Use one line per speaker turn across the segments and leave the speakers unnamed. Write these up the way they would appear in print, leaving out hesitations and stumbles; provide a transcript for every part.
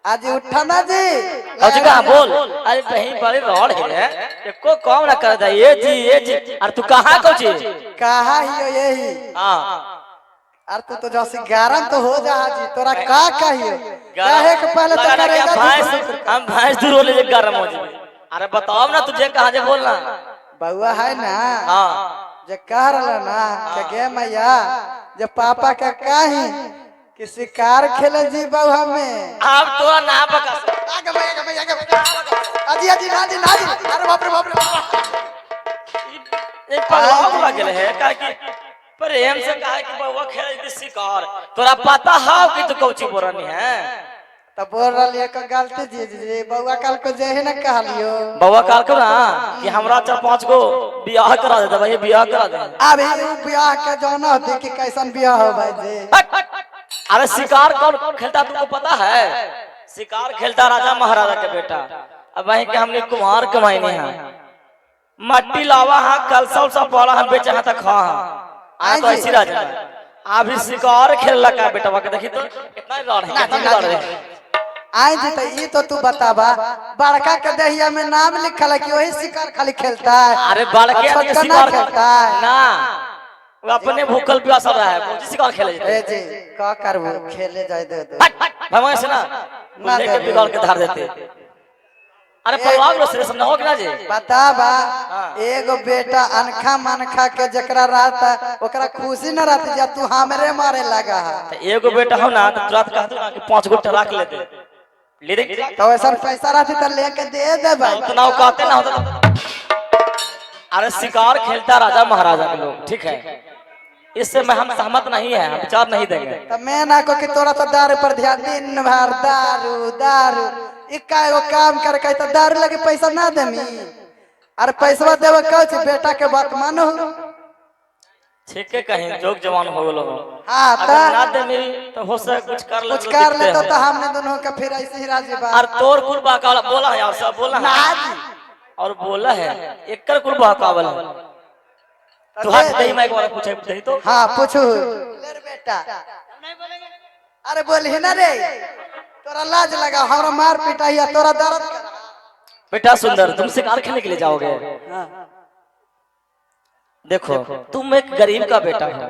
आज उठा ना जी
आज का बोल अरे कहीं बड़े रोड है एको काम ना कर दे ये जी और तू कहां को जी
कहा ही हो यही
हां
अरे तू तो जैसे गरम तो हो जा जी तोरा का कहियो काहे के पहले तो करेगा
हम भैंस दूर ले गरम हो जी अरे बताओ ना तुझे कहां जे बोलना
बउआ है ना
हां
जे कह रहा ना के गे मैया जे पापा का कहीं कि शिकार खेले जी बउआ में
अब तोरा ना बका
आगे भैया अजी अजी ना जी अरे बाप रे
ये पलाव लगल है का कि प्रेम से कहा कि बउआ खेले दी शिकार तोरा पता है कि तू कौची बोलनी है
तब बोल रही है गलती जी बउआ काल को जे है ना कहलियो
बउआ काल को ना कि हमरा 4-5 गो बियाह करा दे भाई बियाह करा दे
अभी बियाह के जौना होती कि कैसन बियाह हो भाई जी
अरे शिकार कौन खेलता तुमको पता है शिकार खेलता राजा महाराजा के बेटा अब वहीं के हमने कुमार कमाईने हैं मट्टी लावा हां कलसा सा पड़ा हम बेचा हां तक हां आ तो ऐसी राजा अभी शिकार खेल लगा बेटा के देखी तो कितना लड़ है
आई जी तो ये तो तू बताबा बड़का के दहिया में नाम लिखल है कि वही शिकार खाली खेलता है
अरे बड़के आदमी शिकार
खेलता है
ना वो अपने भूखल प्यासा रहा है कौन सी शिकार खेले
ए जी का करबो खेले जाए दे
भगवान से ना लेके बिगाड़ के धार देते अरे पलवाग रो से समझ हो कि ना जी
बताबा एगो बेटा अनखा मनखा के जकरा रहता ओकरा खुशी न रहती जा तू हमरे मारे लगा है
एगो बेटा हो ना तो तुरंत कहतू ना कि 5 गो टराक लेते ले दे
तो ऐसा पैसा रहती तो लेके दे दे भाई
उतना कहते ना होता अरे शिकार खेलता राजा महाराजा के लोग ठीक है इससे मैं हम सहमत नहीं है हम विचार नहीं देंगे
तो मैं ना को कि तोरा तो दारू पर ध्यान दिन भर दारू इक्का एगो काम कर के तो दारू लगे पैसा ना देमी अरे पैसा देवे कछ बेटा के बात मानो
ठीक है कहीं जोग जवान हो गेलो
हां
अगर ना दे मेरी तो हो सके कुछ कर ले
तो हमने दोनों का फिर ऐसे ही राजी बात
और तोर कुल बाकाला बोला है और सब बोला है और बोला है एककर कुल बाकावल तू हाथ दे मैं एक बार पूछे दे तो
हां पूछो ले बेटा नहीं बोलेंगे अरे बोली ना रे तोरा लाज लगा हमरा मार पिटाई तोरा दर्द
बेटा सुंदर तुम शिकार खेलने के लिए जाओगे देखो तुम एक गरीब का बेटा हो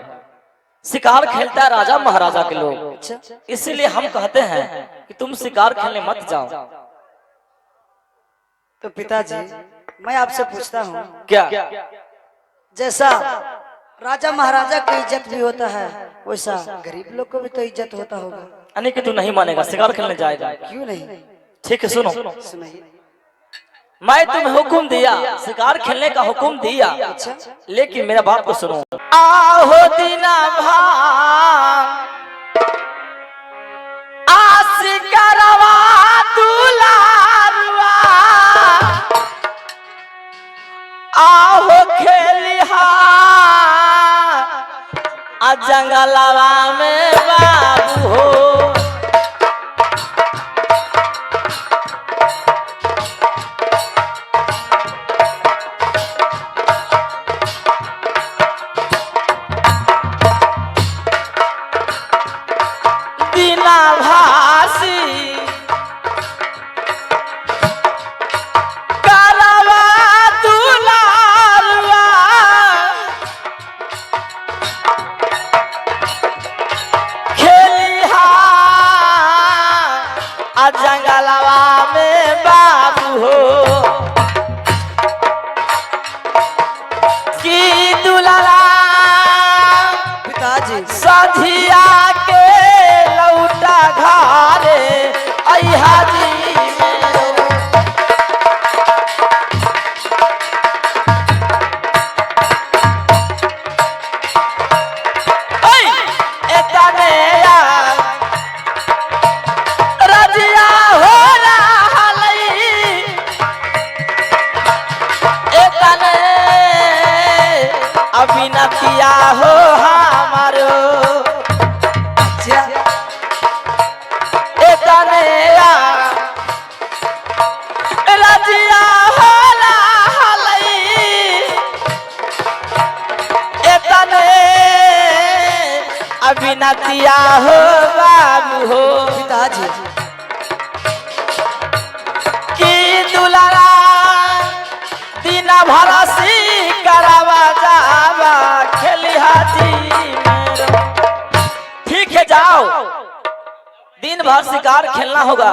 शिकार खेलता है राजा महाराजा के लोग इसीलिए हम कहते हैं कि तुम शिकार खेलने मत जाओ
तो पिताजी मैं आपसे पूछता हूँ
क्या
जैसा राजा महाराजा की इज्जत भी होता है वैसा गरीब लोग को भी तो इज्जत होता होगा
यानी कि तू नहीं मानेगा शिकार खेलने जाएगा
क्यों नहीं
ठीक है सुनो
सुनाइए
मैं तुम्हें हुक्म दिया शिकार खेलने का हुक्म दिया लेकिन मेरा बात को सुनो आहो दीना शिकारवा दुलारुआ आहो खेलिहा जंगलवा में बाबू हो दीना भासी करवा दुलारुआ जंगलवा में बाबू हो की दुलारा
पिताजी
सधिया के लौटा घारे अइहा जी अभिनतिया हो हमारो रजिया हो अभिनतिया हो बाबू हो
पिताजी
भरा शिकारवा जावा खेली हाथी मेरो। ठीक है जाओ, दिन भर शिकार खेलना होगा,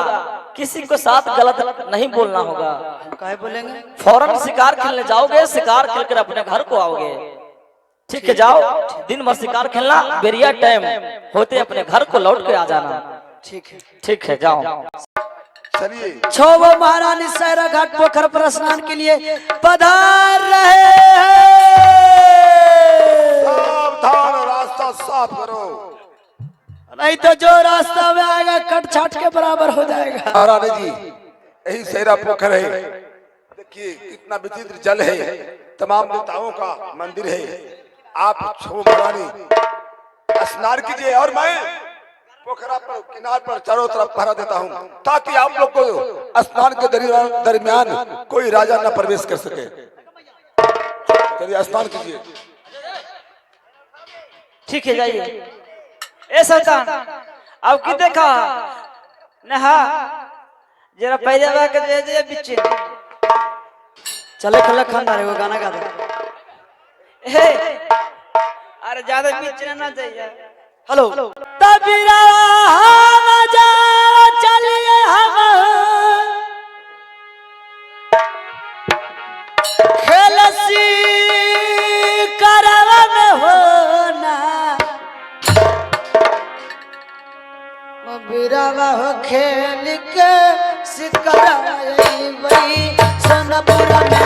किसी को साथ गलत नहीं बोलना होगा।
काहे बोलेंगे?
फौरन शिकार खेलने जाओगे, शिकार खेलकर अपने घर को आओगे। ठीक है जाओ, दिन भर शिकार खेलना, बेरिया टाइम होते अपने घर को लौट के आ जाना। ठीक है जाओ।
चलिए
छोवो महारानी सैरा घाट पोखर पर स्नान के लिए पधार रहे हैं।
सावधान, रास्ता साफ करो,
नहीं तो जो रास्ता में आएगा कट छाट के बराबर हो जाएगा।
महारानी जी यही सैरा पोखर है, देखिए कितना विचित्र जल है, तमाम देवताओं का मंदिर है। आप छो महारानी स्नान कीजिए और मैं पोखरा पर किनार पर चारों तरफ पहरा देता हूँ, ताकि आप लोग को स्नान के दरमियान कोई राजा न प्रवेश कर सके। चलिए स्नान कीजिए।
ठीक है जाइए। ए शैतान अब की देखा नहा जरा पहले बा के दे दे बिच्ची
चले खल खानदार है वो गाना गा दे।
हे अरे ज्यादा बीच ना जाइए।
हेलो तबीरा हम जा चलिए हम खेलसी करवा में होना बिरावा हो खेल के सिकरा वही सोनपुरा में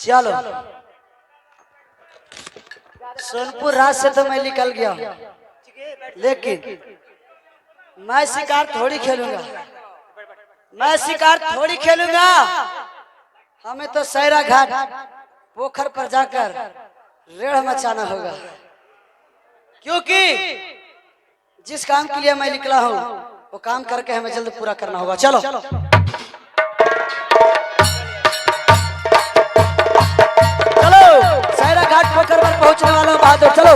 चलो सोनपुर राज से तो मैं निकल गया, लेकिन मैं शिकार थोड़ी खेलूंगा, मैं शिकार थोड़ी खेलूंगा। हमें तो सैरा घाट पोखर पर जाकर रेड़ मचाना होगा, क्योंकि जिस काम के लिए मैं निकला हूँ वो काम करके हमें जल्द पूरा करना होगा। चलो सैरा घाट पोखर पर पहुंचने वाला बहादुर, चलो।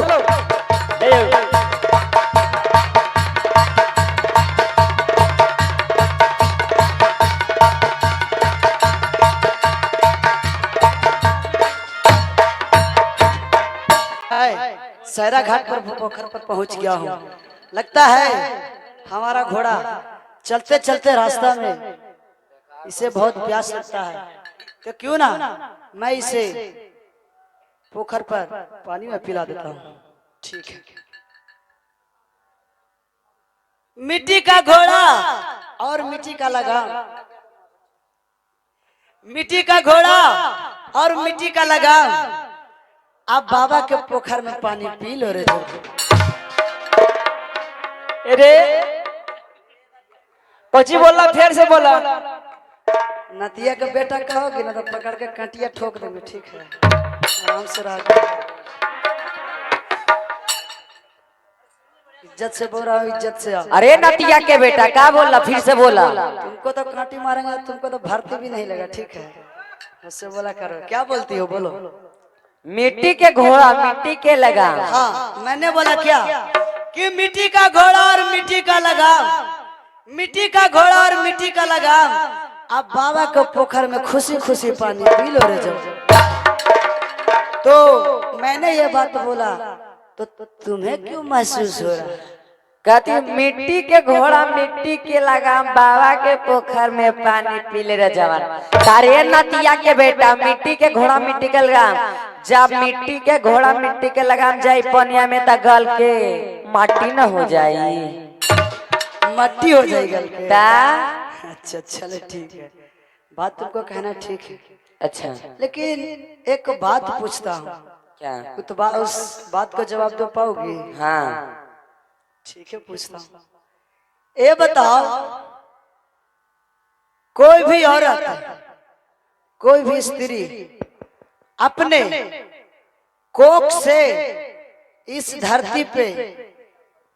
सैरा घाट पर पोखर पर पहुंच गया हूँ। लगता है हमारा घोड़ा चलते चलते रास्ता में इसे बहुत प्यास लगता है, तो क्यों ना मैं इसे पोखर पर पानी में पिला देता हूँ। ठीक है। मिट्टी का घोड़ा और मिट्टी का लगाम, मिट्टी का घोड़ा और मिट्टी का लगाम। आप बाबा के पोखर में पानी पी लो रे।
अरे कोची बोला, फिर से बोला।
नतिया का बेटा कहोगे ना तो पकड़ के कांटिया ठोक देंगे, ठीक है? आराम से रह जाओ। इज्जत से बोल रहा हूँ, इज्जत से आओ।
अरे नतिया के बेटा क्या बोला, फिर से बोला।
तुमको तो कांटी मारेंगे, तुमको तो भर्ती भी नहीं लगा, ठीक है? उससे बोला करो, क्या बोलती हो बोलो।
मिट्टी के घोड़ा मिट्टी के लगाम।
हाँ, मैंने बोला क्या कि मिट्टी का घोड़ा और मिट्टी का लगाम, मिट्टी का घोड़ा और मिट्टी का लगाम। अब बाबा के पोखर में खुशी खुशी पानी पी लो रे जब। तो मैंने ये बात बोला तो तुम्हें क्यों महसूस हो रहा?
कहती मिट्टी के घोड़ा मिट्टी के लगाम, बाबा के पोखर में पानी पी ले रे जवान। तारे नतिया के बेटा मिट्टी के घोड़ा मिट्टी के लगाम, जब मिट्टी के घोड़ा मिट्टी के लगाम जाई पनिया में तो गल के माटी न हो जाई,
मट्टी हो जाएगी गल के। अच्छा चले ठीक है, बात तुमको कहना ठीक है।
अच्छा
लेकिन एक बात पूछता हूँ,
क्या?
उस बात का जवाब दो पाओगी?
हाँ
ठीक है, पूछता हूँ। ये बताओ, कोई भी औरत, कोई भी स्त्री अपने कोख से इस धरती पे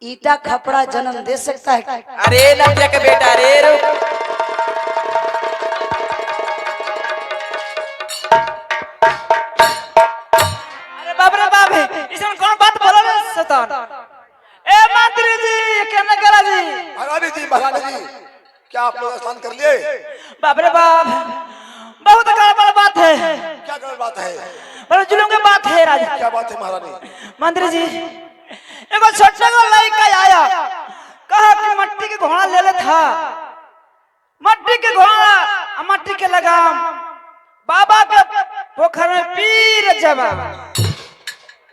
ईटा खपड़ा जन्म दे सकता है?
अरे नतिया के बेटा, अरे रुक।
अरे बाप रे बाप, इसमें कौन बात बोला रे शैतान? ए मंत्री जी, क्या न करा जी?
महारानी जी, महारानी जी, क्या आप लोग स्नान कर लिए?
बाप रे बाप, बहुत गड़बड़ बात है।
क्या गलत बात है?
बड़ा जुलूम की बात है राजा।
क्या बात है महारानी?
मंत्री जी, एगो छोटा को लड़का आया, कहा कि मट्टी के घोड़ा ले ले था, मट्टी के घोड़ा और मट्टी के लगाम बाबा के पोखर में पीर जवाब।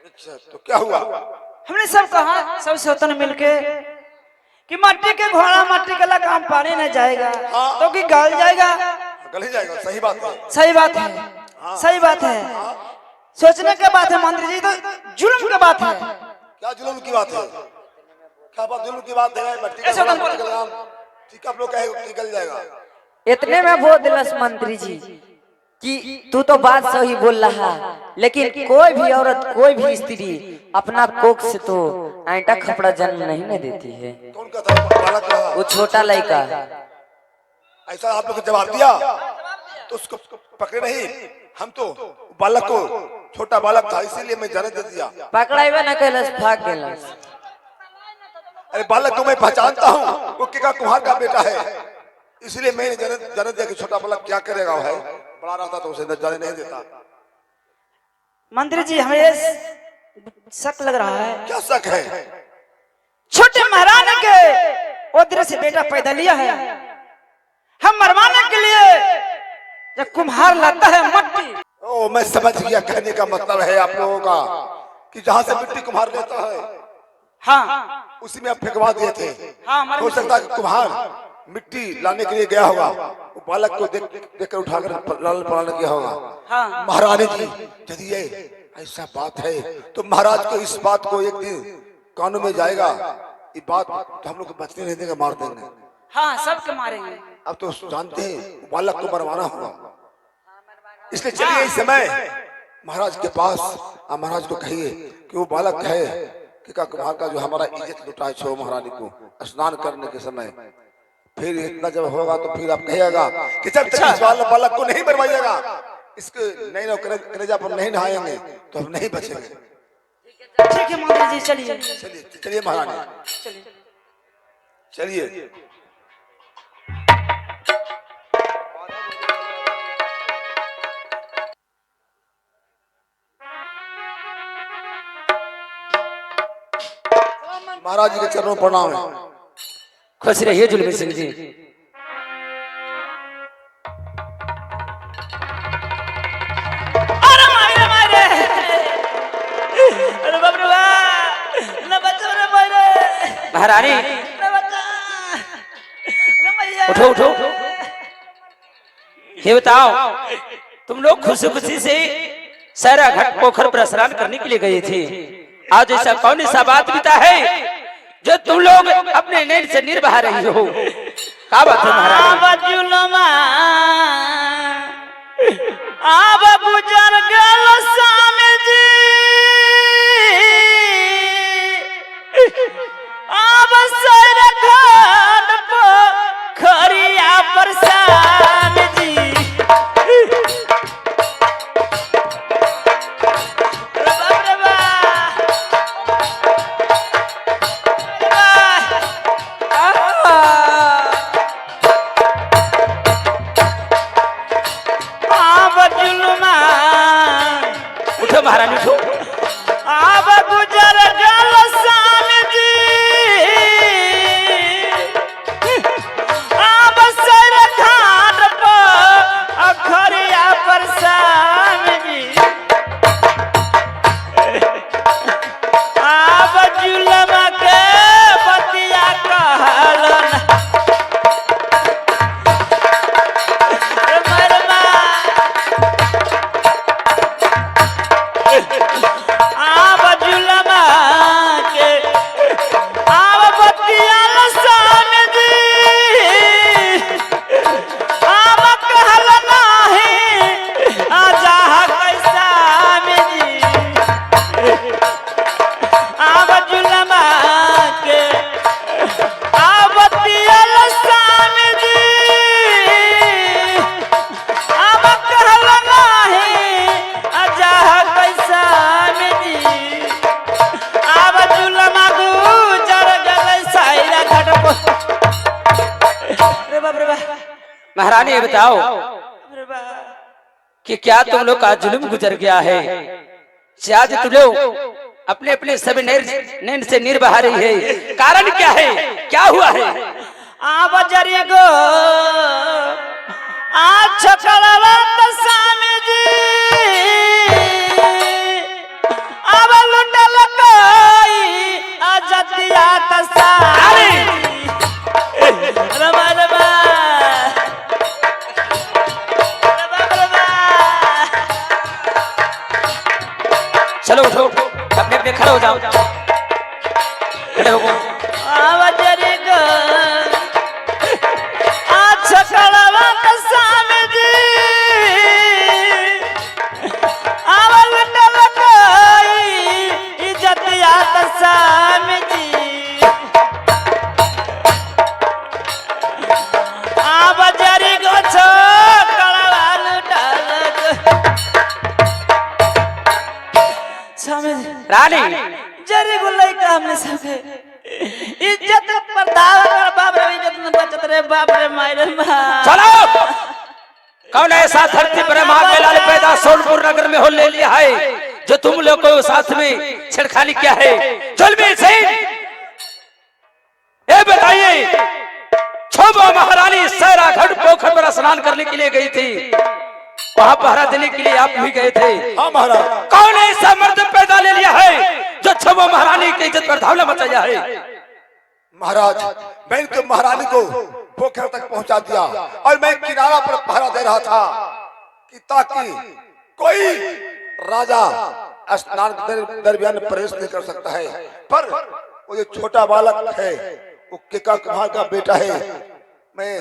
अच्छा, तो क्या हुआ?
हमने सब कहा, सब सोतन मिलके कि मट्टी के घोड़ा मट्टी के लगाम पानी नहीं जाएगा तो कि गल जाएगा।
गल ही जाएगा, सही बात है।
सही बात है, सही बात है, सोचने की बात है मंत्री जी, तो जुल्म की बात है।
क्या जुल्म की बात है? क्या बात जुल्म की बात है? मट्टी का घोड़ा, मट्टी का लगाम, ठीक आप लोग कहे कि गल जाएगा।
इतने में बोल दिलस मंत्री जी कि तू तो बात सही बोल रहा, लेकिन कोई भी औरत कोई भी स्त्री अपना कोख से तो आटा खपड़ा जन्म नहीं न देती है।
कौन का था? बालक का?
वो छोटा लड़का।
ऐसा आप लोग को जवाब दिया तो उसको पकड़े नहीं? हम तो बालक को, छोटा बालक था इसीलिए मैं जाने दे दिया।
पकड़ाइबे न कैलस, भाग गेलस।
अरे बालक को मैं पहचानता हूँ, वो केका कुम्हार का बेटा है, इसलिए मैंने जाने दिया कि छोटा बालक क्या करेगा। वो है बड़ा रहता तो उसे जाने नहीं देता।
मंत्री जी, हमें शक लग रहा है।
क्या शक है?
छोटे महारानी के ओदरे से बेटा पैदा लिया है, हम मरवाने के लिए जब कुम्हार लाता है मट्टी।
ओ, मैं समझ गया, कहने का मतलब है आप लोगों का कि जहाँ से मिट्टी कुम्हार लेता है,
हाँ
उसी में आप फेंकवा दिए थे।
हाँ, हमारे
हो सकता है कि कुम्हार मिट्टी लाने के लिए गया होगा, वो बालक को देखकर उठाकर लालन पालन किया होगा।
हाँ।
महारानी जी, यदि ये ऐसा बात है तो महाराज को इस बात को एक दिन कानून में जाएगा, ये बात तो हम लोग को बचने नहीं देंगे, मार देंगे।
हाँ, सबके मारेंगे।
अब तो जानते हैं बालक को मरवाना होगा, इसलिए चलिए इस समय महाराज के पास। आप महाराज को कहिए कि वो बालक है कि का कुम्हार का जो हमारा इज्जत लुटाए छो महारानी को स्नान करने के समय। फिर इतना जब होगा तो फिर आप कहिएगा कि जब तक इस बालक को नहीं मरवाइएगा, इसके नहीं कलेजा पर नहीं नहाएंगे तो हम नहीं बचेंगे।
ठीक है मंत्री जी, चलिए
चलिए चलिए महारानी, चलिए। महाराज जी के चरणों में प्रणाम है।
खुश रहिए जुलमी सिंह जी।
अरे मारे मारे, अरे बाप रे बाप, न बच्चा रे मारे।
महारानी
न बच्चा, न मैया।
उठो उठो, ये बताओ, तुम लोग खुशी खुशी से सारा घाट पोखर पर स्नान करने के लिए गए थे, आज ऐसा कौन सा बात बीता है
जो तुम लोग अपने नैन से निर्भा रही हो। क्या बात है महारानी?
आब जुलमा आब गुजर गल सामे जी आब सर खान खरिया परसान जी। बाप रे बाप। आब जुलमा
उठो महारानी उठो।
आब गुजर गल सामे जी आब सर खान खरिया परसान जी। आब जुलमा के बतिया कहलन मरमा आब जुलमा के आब बतिया लसान जी आब कहल नाही आजा कैसा में जी। आब जुलमा के आब बतिया लसान जी आब कहल नाही आजा कैसा में जी। आब जुलमा गुजर गल साइरा घाट पर। रे बाप रे बाप।
महारानी ये बताओ
रे बाप।
कि क्या तुम लोग का जुल्म गुजर गया है? से आज तुम लोग अपने अपने सभी नैन से निर्भा रही है, कारण क्या है? क्या हुआ है?
आब जरिए गो आ छकड़वा तसामे जी आब लुटल कोई आ जतिया तसामे रमा रमा
चलो उठो, अपने अपने खड़े हो जाओ, खड़े हो।
आब जरिए गो आ छकड़वा तसामे जी आब लुटल कोई इज्जतिया तसामे जी। आब जरी गो छकड़वा लुटल सामे जी।
रानी
जरी गो लइका हमने सबके इज्जत पर दावा बाप रे इज्जत में बचत रे बाप रे माय रे मां।
चलो, कौन ऐसा धरती पर माँ के लाल पैदा सोनपुर नगर में हो ले लिया है जो तुम लोग को साथ में छेड़खानी किया है? जुल्मी सिंह, ये बताइए, छोबो महारानी सैरा घाट पोखर पर स्नान करने के लिए गई थी, वहाँ पहरा देने के लिए आप भी गए थे।
हाँ महाराज।
कौन ऐसा मर्द पैदा ले लिया है जो छोबो महारानी की इज्जत पर धावला मचाया है?
महाराज, मैंने तो महारानी को पोखर तक पहुंचा दिया और मैं किनारा पर पहरा दे रहा था कि ताकि कोई राजा स्नान के दरमियान प्रवेश नहीं कर सकता है। पर वो जो छोटा बालक है वो केका कुमार का बेटा है, मैं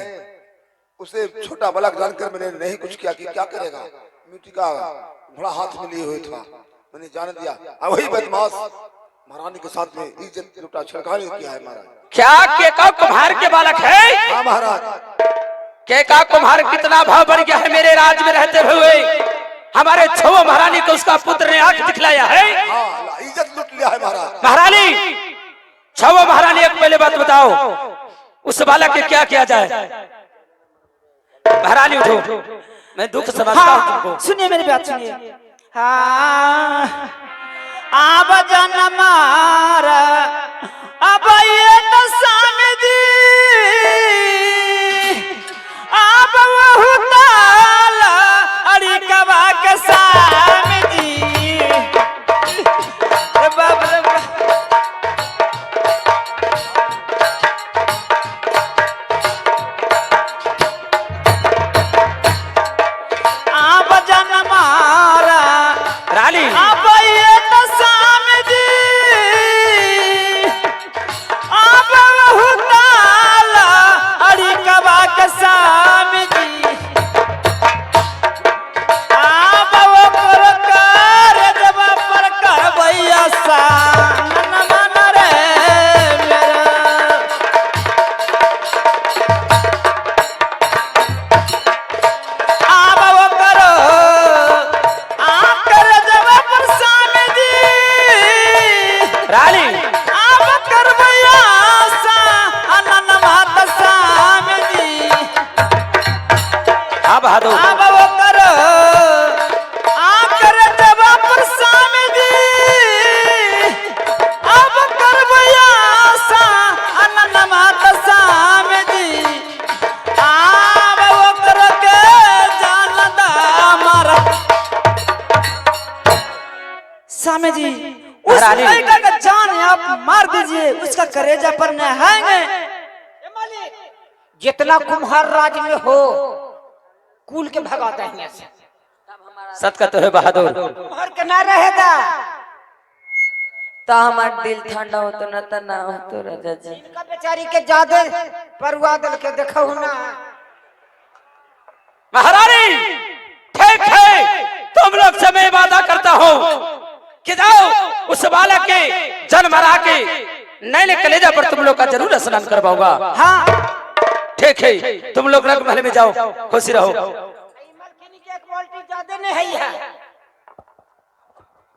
उसे छोटा बालक जानकर मैंने नहीं कुछ किया कि क्या करेगा। मिट्टी का घोड़ा हाथ में लिए हुए था, मैंने जान दिया। अब वही बदमाश महारानी के साथ में इज्जत लुटा छिड़काने किया है महाराज।
क्या केका कुम्हार के बालक है?
हाँ महाराज।
केका कुम्हार कितना भाव बढ़ गया है मेरे राज में रहते हुए, हमारे छोबो महारानी को उसका पुत्र ने आंख दिखलाया है।
हाँ, इज्जत लूट लिया है महाराज।
महारानी, छोबो महारानी, एक पहले बात बताओ, उस बालक के क्या किया जाए? महारानी उठो, मैं दुख समझता हूँ तुमको।
सुनिए मेरी बात सुनिए। हाँ आब जनमारा अब ये दसामे जी आब वहु ताला अड़ी कबा के सामे जी। रे बाप रे बाप। आब जनमारा
रानी,
अब ये दसामे जी स्वामी जी उस
महारानी।
लड़का का जान आप मार दीजिए, उसका कलेजा पर नहाएंगे।
जितना कुम्हार राज में हो कुल के भगाते हैं यहाँ से।
सत का तो है बहादुर।
कुम्हार के ना रहेगा
तो हमार दिल ठंडा हो तो ना हो तो राजा जी।
इनका बेचारी के ज्यादा परवा दल के देखो ना।
महारानी ठीक है, तुम लोग से मैं वादा करता हूँ कि जाओ उस बालक के जन्म मरा के नए कलेजा पर तुम लोग का जरूर स्नान करवाऊंगा।
हाँ
ठीक है, तुम लोग रंग महल में जाओ, खुशी रहो।
मलकिनी की क्वालिटी ज्यादा नहीं है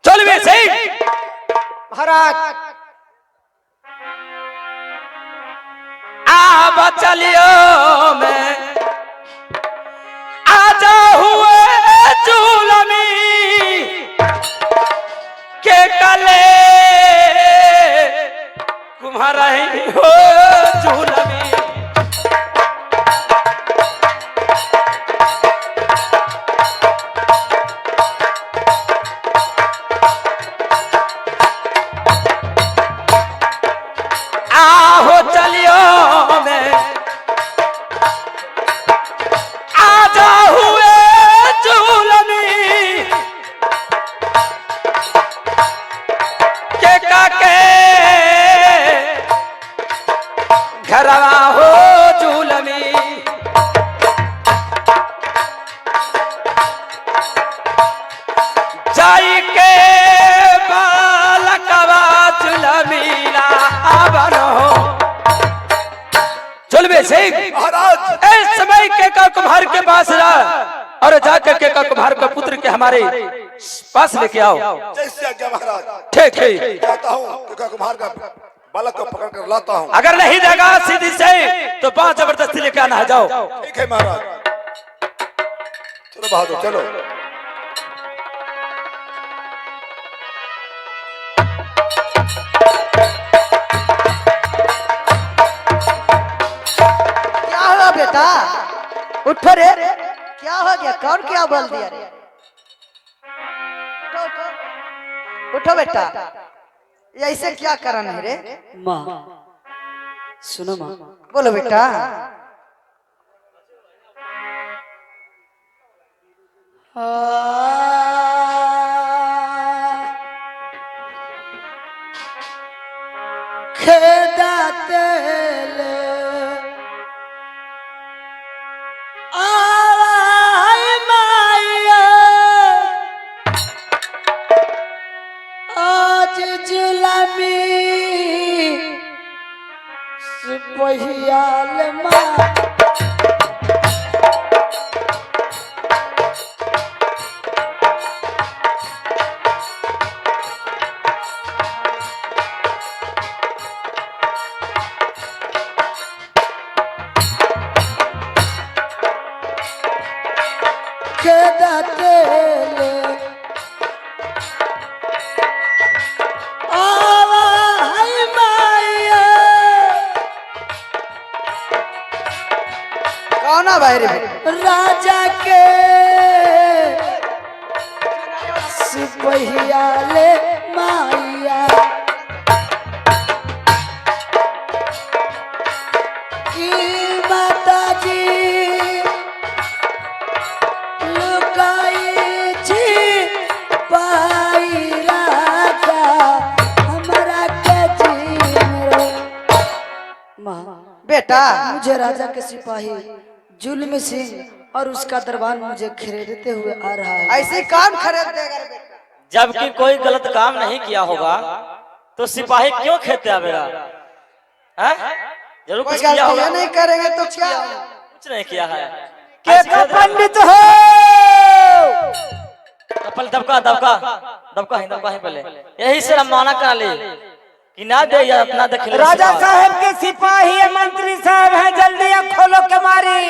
चल वे सही
महाराज।
आ चलियो मैं आजा हुए जुलमी के कले कुम्हारा हो जुलमी। आहो चलियो मैं आजा हुए जुलमी के काके घरवा हो जुलमी। जाई के बालकवा जुलमीला आवन हो। चलबे सिंह
महाराज
इस समय के का कुम्हार के पास रहा और जाकर के का कुम्हार का पुत्र के हमारे पास लेके आओ।
जैसे आज्ञा महाराज।
ठीक है,
जाता हूँ कि कुम्हार का बालक को पकड़ कर लाता हूँ।
अगर नहीं देगा सीधी से तो बात जबरदस्ती लेके आना है। जाओ।
ठीक है महाराज, चलो बहादुर चलो।
क्या हुआ बेटा? उठो रे, क्या हो गया? कौन क्या बोल दिया रे? उठो उठो उठो बेटा, ये ऐसे क्या कारण है रे?
माँ सुनो माँ,
बोलो बेटा।
खेदा तेल आय माया आज जुलमी सुपहियाल माँ। खेदा तेल आय माया
कौन है भाई रे बेटा?
राजा के सिपहियाले माया की माता जी लुकाई छी पाई राजा हमारा के जी। माँ
बेटा
मुझे राजा के सिपाही जुल्म सिंह और उसका दरबार मुझे खरीदते हुए आ रहा है।
ऐसे कौन खरीद देगा रे बेटा?
जबकि कोई गलत काम नहीं किया होगा तो सिपाही क्यों खेते आवेगा? हैं? जरूर
कोई
कुछ किया
गलती
होगा।
नहीं करेंगे तो क्या?
कुछ नहीं किया है।
के का पंडित हो
पहले दबका दबका दबका ही पहले, यही से रमाना करा ले कि ना दे या अपना देख ले।
राजा साहब के सिपाही है, मंत्री साहब हैं, जल्दी अब खोलो के मारी।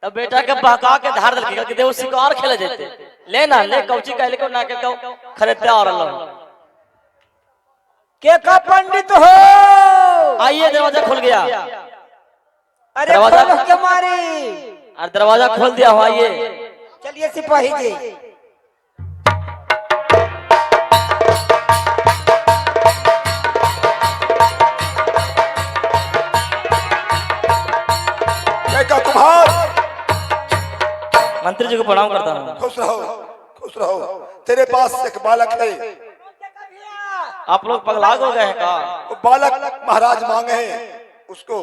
तब बेटा के बहका के धार दल के दे वो शिकार खेले जेते। ले ना ले कौची कहले को ना के कौ खरीदते और लो।
के का पंडित हो?
आइए दरवाजा खुल गया।
अरे
दरवाजा-
खोलो के मारी।
और दरवाजा खोल दिया हो। आइए
चलिए सिपाही जी।
जी को प्रणाम करता हूँ।
खुश रहो, खुश रहो। तेरे पास एक बालक है,
आप लोग पगला हो गए हैं का?
वो बालक महाराज मांगे हैं, उसको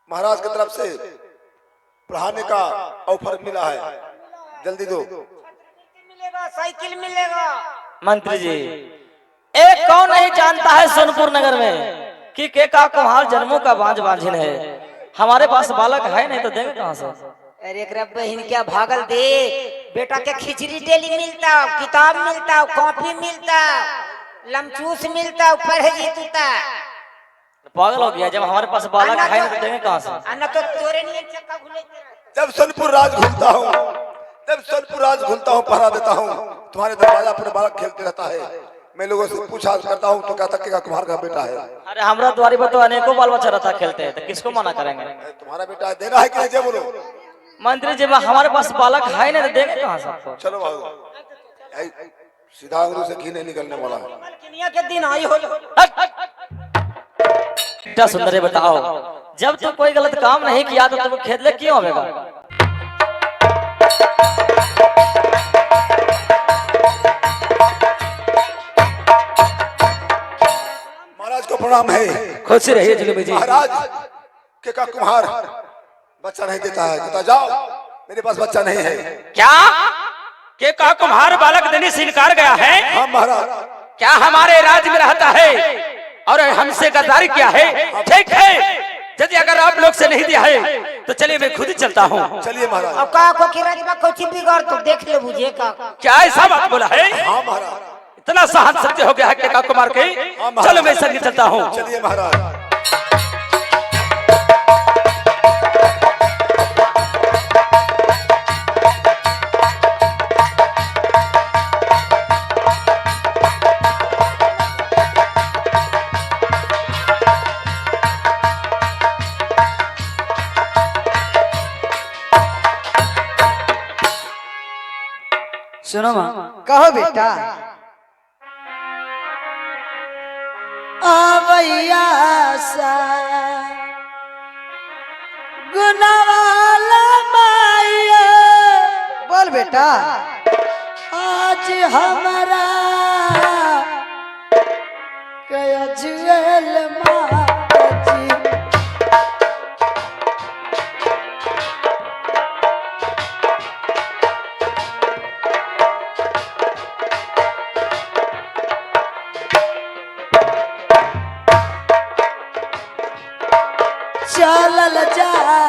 महाराज की तरफ से पढ़ाने का ऑफर मिला है, जल्दी दो।
मिलेगा, साइकिल मिलेगा।
मंत्री जी, एक कौन नहीं जानता है सोनपुर नगर में कि के का कुम्हार जन्मों का बांझ बांझिन है। हमारे पास बालक है नहीं तो देंगे कहाँ से?
अरे एकरा बहन क्या भागल दे, बेटा के खिचड़ी डेली मिलता, किताब मिलता, कॉपी मिलता, लमचूस मिलता, पढ़े जीतता।
पागल हो गया, जब हमारे पास बालक है नहीं तो देंगे कहाँ से?
अन्ना तो तोरे नहीं चक्का घुले।
जब सोनपुर राज घूमता हूँ, जब सोनपुर राज घूमता हूँ, पहरा देता हूँ, तुम्हारे दरवाजा पर बालक खेलते रहता है। मैं लोगों से पूछा करता हूँ तो कहता कि कुम्हार का बेटा है।
अरे हमारा द्वारी पर तो अनेकों बाल बच्चा रहता खेलते हैं, तो किसको मना करेंगे?
तुम्हारा बेटा है, देना है कि नहीं? जब बोलो।
मंत्री जी, हमारे पास बालक है नहीं तो देंगे कहाँ से आपको?
चलो भागो, सीधा अंगुली से घी नहीं निकलने वाला है।
किनिया के दिन आई हो।
क्या सुंदर है, बताओ, जब तुम कोई गलत काम नहीं किया तो तुम खेत ले क्यों आवेगा?
महाराज को प्रणाम है।
खुश रहिए जुलूमी जी।
महाराज के का कुम्हार बच्चा नहीं देता है, कहता जाओ मेरे पास बच्चा नहीं है।
क्या के का कुम्हार बालक देने से इनकार गया है?
हाँ महाराज।
क्या हमारे राज्य में रहता है और हमसे गद्दारी किया है? ठीक है, यदि अगर आप लोग से नहीं दिया है तो चलिए मैं खुद ही चलता हूँ।
चलिए महाराज।
अब का को की राजमा कोची बिगाड़ तो देख ले बुझे का।
क्या ऐसा बात बोला है?
हाँ महाराज।
इतना सहन सत्य हो गया है के का कुमार के? चलो मैं संग चलता हूँ।
चलिए महाराज।
सुनो माँ,
कहो बेटा।
आवैया सा गुनावाला माया,
बोल बेटा।
आज हमारा कयजुएल माची। चलल जावा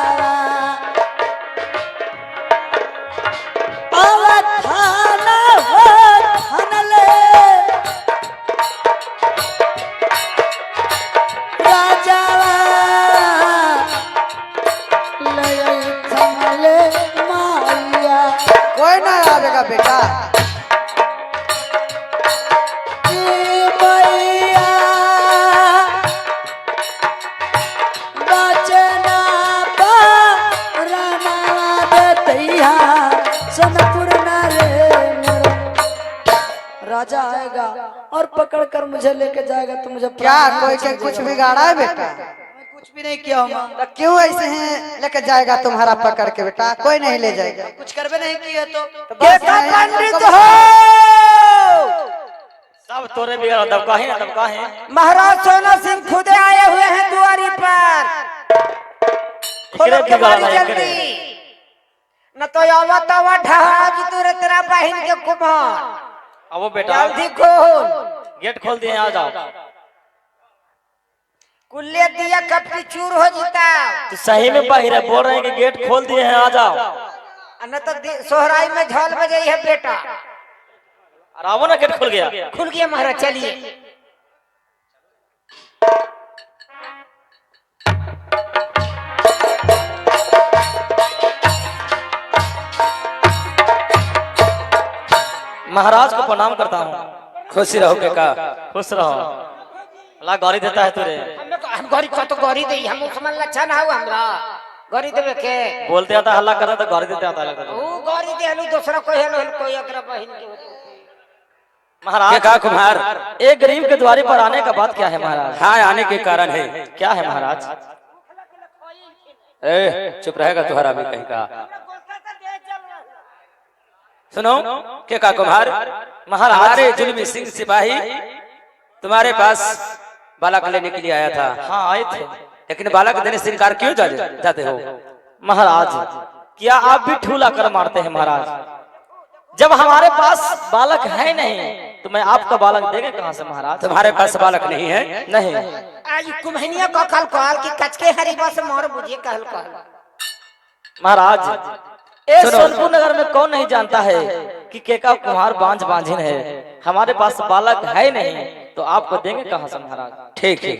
अवधान हो धनले, राजावा लय थमले माया।
कोई ना आवेगा बेटा।
राजा आएगा और पकड़ कर मुझे लेके जाएगा तो मुझे
क्या कोई के कुछ बिगाड़ा है बेटा?
मैं कुछ भी नहीं किया हूँ माँ।
तो क्यों ऐसे हैं लेके जाएगा तुम्हारा पकड़ के बेटा? कोई नहीं ले जाएगा।
कुछ करवे नहीं किया तो
बस
बेटा
यहाँ
पंडित
हमको-
हो।
सब तोरे बिगड़ दबका है ना, दबका है।
महाराज सोना सिंह खुद आए हुए हैं दुआरी पर। खोलो के बारी जल्दी, न तो आवा तवा ढहा जी तू तेरा बहन के कुमार।
अब वो बेटा
जल्दी खोल।
गेट खोल दिए, आ जाओ।
कुल्ले दिया कपड़ी चूर हो जीता।
तो सही में बाहर बोल रहे हैं कि गेट खोल दिए हैं, आ जाओ।
न तो सोहराई में झाल बजाई है बेटा।
और आओ ना, गेट खुल गया।
खुल गया महाराज, चलिए।
महाराज को प्रणाम करता हूँ।
खुश रहो के का।
खुश रहो। अल्लाह गौरी देता है तुरे।
हम गौरी को तो गौरी दे, हम उस्मान लच्छन है हमरा गौरी देवे के।
बोलते आता हल्ला करता तो गौरी देते आता लगता।
ओ गौरी दे हलू दूसरा कोई हलू कोई अकरा बहन के।
महाराज
के का कुम्हार,
एक गरीब के द्वारे पर आने का बात क्या है महाराज?
हाँ आने के कारण है।
क्या है महाराज?
ए चुप रहेगा तुम्हारा भी कहीं का। सुनो के का कुमार,
महाराज
हमारे जुल्मी सिंह सिपाही तुम्हारे पास बालक लेने के लिए आया था,
हाँ आए थे।
लेकिन बालक देने से इनकार क्यों जाते हो?
महाराज क्या आप भी ठूला कर मारते हैं महाराज? जब हमारे पास बालक है नहीं तो मैं आपका बालक देंगे कहाँ से महाराज?
तुम्हारे पास बालक नहीं है?
नहीं।
आज कुम्हनिया को कल कहल की कचके हरीबा से मोर बुझे कहल
महाराज ए
सुनो।
सोनपुर नगर में कौन नहीं जानता है कि केका कुम्हार बांझ बांझिन है। हमारे पास बालक है नहीं तो आपको देंगे कहाँ से महाराज?
ठीक है,